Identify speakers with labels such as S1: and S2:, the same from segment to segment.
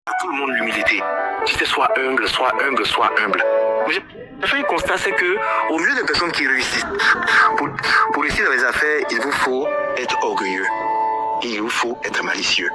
S1: à tout le monde l'humilité. Si c'est soit humble, soit humble, soit humble. Mais j'ai fait un constat, c'est que au milieu des personnes qui réussissent, pour réussir dans les affaires, il vous faut être orgueilleux. Et il vous faut être malicieux.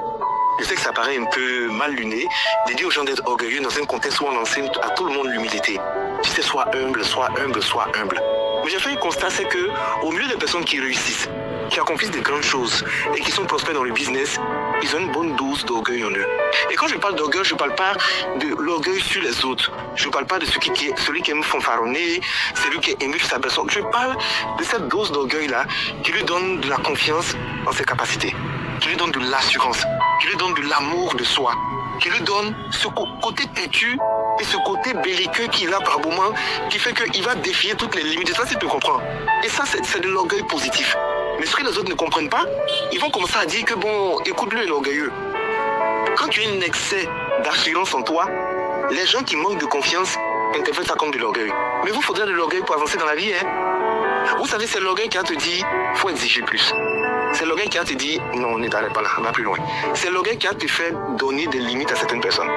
S1: Je sais que ça paraît un peu mal luné de dire aux gens d'être orgueilleux dans un contexte où on enseigne à tout le monde l'humilité. Si c'est soit humble, soit humble, soit humble. Mais j'ai fait un constat, c'est que au milieu des personnes qui réussissent, qui accomplissent de grandes choses et qui sont prospères dans le business, ils ont une bonne dose d'orgueil en eux. Et quand je parle d'orgueil, je ne parle pas de l'orgueil sur les autres. Je ne parle pas de celui qui aime fanfaronner, celui qui aime sa personne. Je parle de cette dose d'orgueil-là qui lui donne de la confiance en ses capacités, qui lui donne de l'assurance, qui lui donne de l'amour de soi, qui lui donne ce côté têtu et ce côté belliqueux qu'il a par moment, qui fait qu'il va défier toutes les limites. Ça, c'est tu comprends. Et ça, c'est de l'orgueil positif. Mais ce que les autres ne comprennent pas, ils vont commencer à dire que bon, écoute-le, l'orgueilleux. Quand tu as un excès d'assurance en toi, les gens qui manquent de confiance interprètent ça comme de l'orgueil. Mais vous, faudrait de l'orgueil pour avancer dans la vie, hein. Vous savez, c'est l'orgueil qui a te dit, faut exiger plus. C'est l'orgueil qui a te dit, non, on n'arrête pas là, on va plus loin. C'est l'orgueil qui a te fait donner des limites à certaines personnes.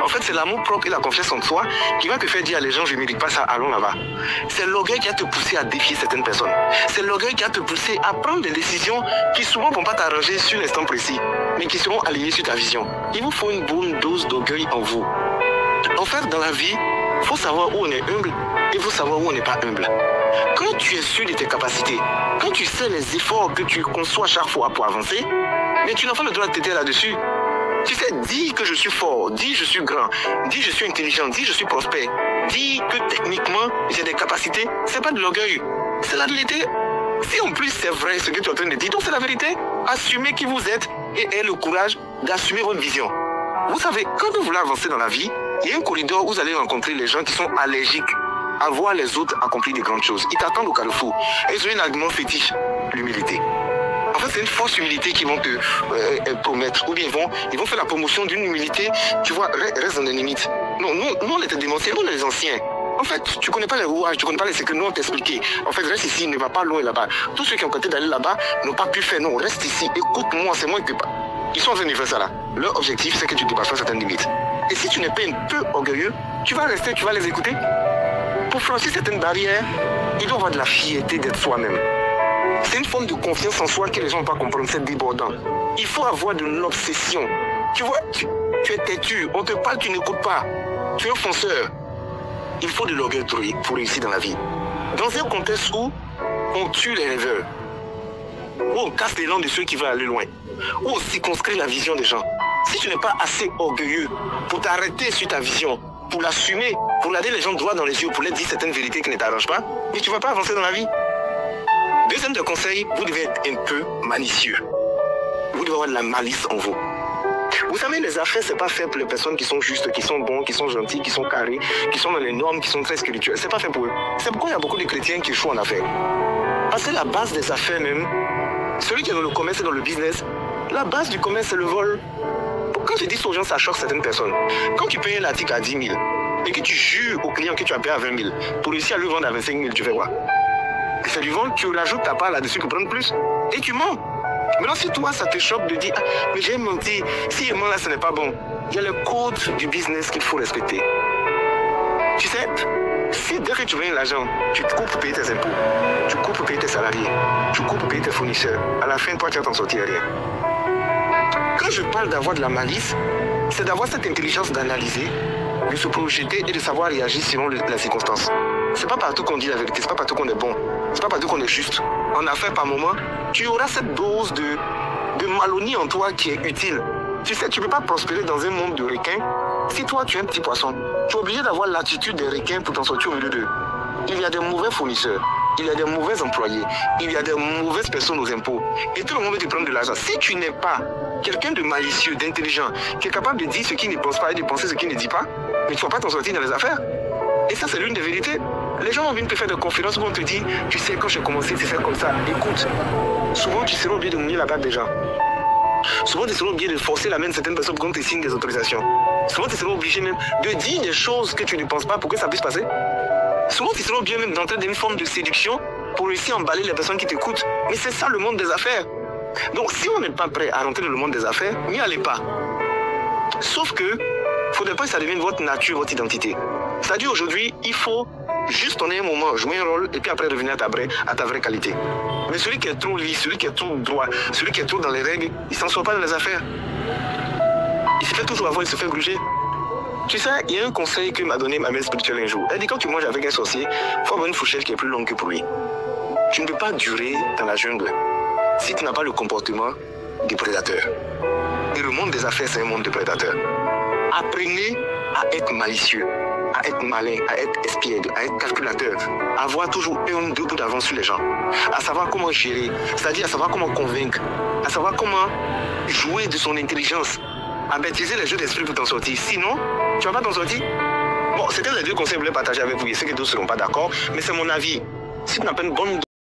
S1: En fait, c'est l'amour propre et la confiance en soi qui va te faire dire à les gens, je ne mérite pas ça, allons là-bas. C'est l'orgueil qui a te poussé à défier certaines personnes. C'est l'orgueil qui a te poussé à prendre des décisions qui souvent ne vont pas t'arranger sur l'instant précis, mais qui seront alignées sur ta vision. Il vous faut une bonne dose d'orgueil en vous. En fait, dans la vie, il faut savoir où on est humble et il faut savoir où on n'est pas humble. Quand tu es sûr de tes capacités, quand tu sais les efforts que tu conçois chaque fois pour avancer, mais tu n'as pas le droit de t'aider là-dessus. Tu sais, dis que je suis fort, dis je suis grand, dis je suis intelligent, dis je suis prospère, dis que techniquement j'ai des capacités, c'est pas de l'orgueil, c'est la vérité. Si en plus c'est vrai ce que tu es en train de dire, donc c'est la vérité. Assumez qui vous êtes et ayez le courage d'assumer votre vision. Vous savez, quand vous voulez avancer dans la vie, il y a un corridor où vous allez rencontrer les gens qui sont allergiques à voir les autres accomplir de grandes choses. Ils t'attendent au carrefour. Et ils ont un argument fétiche, l'humilité. En fait, c'est une fausse humilité qu'ils vont te promettre. Ou bien ils vont faire la promotion d'une humilité, tu vois, reste dans les limites. Non, nous on était dénoncés, nous on est les anciens. En fait, tu ne connais pas les rouages, tu ne connais pas les secrets, nous on t'expliquait. En fait, reste ici, ne va pas loin là-bas. Tous ceux qui ont tenté d'aller là-bas n'ont pas pu faire, non, reste ici, écoute-moi, c'est moi qui... Ils sont en train de faire ça là. Leur objectif, c'est que tu dépasses certaines limites. Et si tu n'es pas un peu orgueilleux, tu vas rester, tu vas les écouter. Pour franchir certaines barrières, il doit avoir de la fierté d'être soi-même. C'est une forme de confiance en soi que les gens ne vont pas comprendre, c'est débordant. Il faut avoir de l'obsession. Tu vois, tu es têtu, on te parle, tu n'écoutes pas. Tu es un fonceur. Il faut de l'orgueil pour réussir dans la vie. Dans un contexte où on tue les rêveurs, où on casse les langues de ceux qui veulent aller loin, où on circonscrit la vision des gens. Si tu n'es pas assez orgueilleux pour t'arrêter sur ta vision, pour l'assumer, pour regarder les gens droit dans les yeux, pour leur dire certaines vérités qui ne t'arrangent pas, mais tu ne vas pas avancer dans la vie. Deuxième de conseil, vous devez être un peu malicieux. Vous devez avoir de la malice en vous. Vous savez, les affaires, c'est pas fait pour les personnes qui sont justes, qui sont bons, qui sont gentils, qui sont carrés, qui sont dans les normes, qui sont très spirituelles. C'est pas fait pour eux. C'est pourquoi il y a beaucoup de chrétiens qui échouent en affaires. Parce que la base des affaires même, celui qui est dans le commerce et dans le business, la base du commerce, c'est le vol. Quand je dis aux gens, ça choque certaines personnes. Quand tu payes l'article à 10 000 et que tu jures au client que tu as payé à 20 000, pour réussir à le vendre à 25 000, tu fais quoi? C'est du vent, tu rajoutes ta part là-dessus pour prendre plus. Et tu mens. Maintenant, si toi, ça te choque de dire, ah, mais j'ai menti, si il ment là, ce n'est pas bon. Il y a le code du business qu'il faut respecter. Tu sais, si dès que tu gagnes l'argent, tu coupes pour payer tes impôts, tu coupes pour payer tes salariés, tu coupes pour payer tes fournisseurs, à la fin, toi, tu vas t'en sortir rien. Quand je parle d'avoir de la malice, c'est d'avoir cette intelligence d'analyser, de se projeter et de savoir réagir selon les circonstances. C'est pas partout qu'on dit la vérité, c'est pas partout qu'on est bon, c'est pas partout qu'on est juste. En affaires, par moment, tu auras cette dose de malonie en toi qui est utile. Tu sais, tu ne peux pas prospérer dans un monde de requins si toi, tu es un petit poisson. Tu es obligé d'avoir l'attitude des requins pour t'en sortir au milieu d'eux. Il y a des mauvais fournisseurs, il y a des mauvais employés, il y a des mauvaises personnes aux impôts. Et tout le monde veut te prendre de l'argent. Si tu n'es pas quelqu'un de malicieux, d'intelligent, qui est capable de dire ce qu'il ne pense pas et de penser ce qu'il ne dit pas, mais tu ne vas pas t'en sortir dans les affaires. Et ça, c'est l'une des vérités. Les gens viennent te faire des conférences où on te dit, tu sais, quand j'ai commencé, c'est comme ça. Écoute, souvent, tu seras obligé de mouiller la bague des gens. Souvent, tu seras obligé de forcer la main de certaines personnes pour qu'on te signe des autorisations. Souvent, tu seras obligé même de dire des choses que tu ne penses pas pour que ça puisse passer. Souvent, tu seras obligé même d'entrer dans une forme de séduction pour réussir à emballer les personnes qui t'écoutent. Mais c'est ça le monde des affaires. Donc, si on n'est pas prêt à rentrer dans le monde des affaires, n'y allez pas. Sauf que, il ne faudrait pas que ça devienne votre nature, votre identité. C'est-à-dire aujourd'hui, il faut juste en un moment jouer un rôle et puis après revenir à ta vraie qualité. Mais celui qui est trop lisse, celui qui est trop droit, celui qui est trop dans les règles, il ne s'en sort pas dans les affaires. Il se fait toujours avoir, il se fait gruger. Tu sais, il y a un conseil que m'a donné ma mère spirituelle un jour. Elle dit quand tu manges avec un sorcier, il faut avoir une fourchette qui est plus longue que pour lui. Tu ne peux pas durer dans la jungle si tu n'as pas le comportement des prédateurs. Et le monde des affaires, c'est un monde de prédateurs. Apprenez à être malicieux, à être malin, à être espiègle, à être calculateur, à avoir toujours un ou deux bouts d'avance sur les gens, à savoir comment gérer, c'est-à-dire à savoir comment convaincre, à savoir comment jouer de son intelligence, à maîtriser les jeux d'esprit pour t'en sortir. Sinon, tu ne vas pas t'en sortir. Bon, c'était les deux conseils que je voulais partager avec vous. Je sais que d'autres ne seront pas d'accord, mais c'est mon avis. Si tu n'as pas une bonne